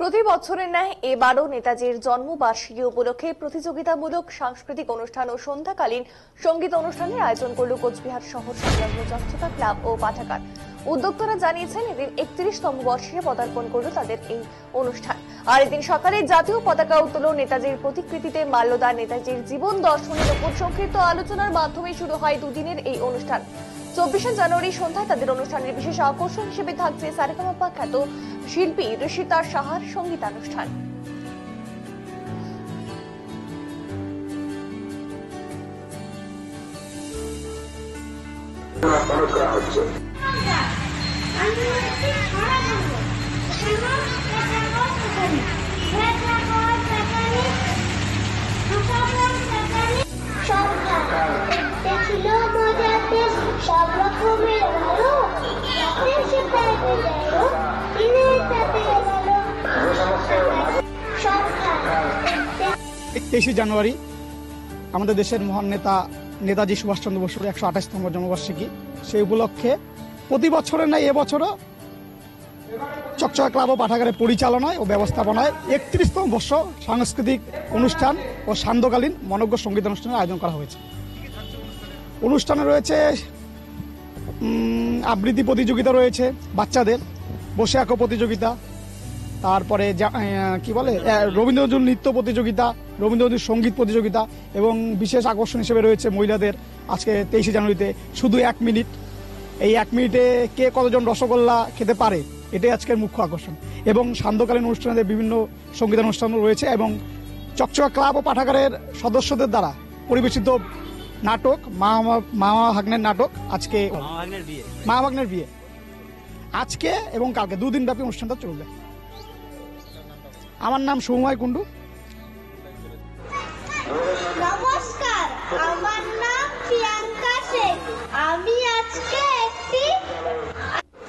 প্রতি বছরের ন্যায় এবারও নেতাজির জন্মবার্ষিকী উপলক্ষে প্রতিযোগিতামূলক সাংস্কৃতিক অনুষ্ঠান ও সন্ধ্যাকালীন সঙ্গীত অনুষ্ঠানের আয়োজন করল কোচবিহার শহর সংলগ্ন চকচকা ক্লাব ও পাঠাগার। উদ্যোক্তারা জানিয়েছেন এদিন 31তম বর্ষে পদার্পণ করল তাদের এই অনুষ্ঠান। আর এদিন সকালে জাতীয় পতাকা উত্তোলন, নেতাজির প্রতিকৃতিতে মাল্যদান, নেতাজির জীবন দর্শনের উপর সংক্ষিপ্ত আলোচনার মাধ্যমে শুরু হয় দুদিনের এই অনুষ্ঠান। 24শে জানুয়ারি সন্ধ্যায় তাদের অনুষ্ঠানের বিশেষ আকর্ষণ হিসেবে থাকছে সারেগামাপা খ্যাত শিল্পী ঋষিতা সাহার সঙ্গীতানুষ্ঠান। সব রকমের ভালো তেইশে জানুয়ারি আমাদের দেশের মহান নেতা নেতাজি সুভাষচন্দ্র বসুর 128তম জন্মবার্ষিকী। সেই উপলক্ষে প্রতি বছরের ন্যায় এবছরও চকচকা ক্লাব ও পাঠাগারের পরিচালনায় ও ব্যবস্থাপনায় 31তম বর্ষ সাংস্কৃতিক অনুষ্ঠান ও সান্ধ্যকালীন মনোজ্ঞ সঙ্গীত অনুষ্ঠানের আয়োজন করা হয়েছে। অনুষ্ঠানে রয়েছে আবৃত্তি প্রতিযোগিতা, রয়েছে বাচ্চাদের বসে আঁকো প্রতিযোগিতা, তারপরে কি বলে রবীন্দ্রজন্য নৃত্য প্রতিযোগিতা, রবীন্দ্রজন্য সঙ্গীত প্রতিযোগিতা এবং বিশেষ আকর্ষণ হিসেবে রয়েছে মহিলাদের আজকে 23শে জানুয়ারিতে শুধু 1 মিনিট, এই 1 মিনিটে কে কতজন রসগোল্লা খেতে পারে এটাই আজকের মুখ্য আকর্ষণ। এবং সান্ধ্যকালীন অনুষ্ঠানে বিভিন্ন সঙ্গীতানুষ্ঠান রয়েছে এবং চকচকা ক্লাব ও পাঠাগারের সদস্যদের দ্বারা পরিবেশিত নাটক মামা ভাগ্নের নাটক, আজকে মামা ভাগ্নের বিয়ে আজকে এবং কালকে 2 দিন ব্যাপী অনুষ্ঠানটা চলবে। আমার নাম সৌময় কুণ্ডু।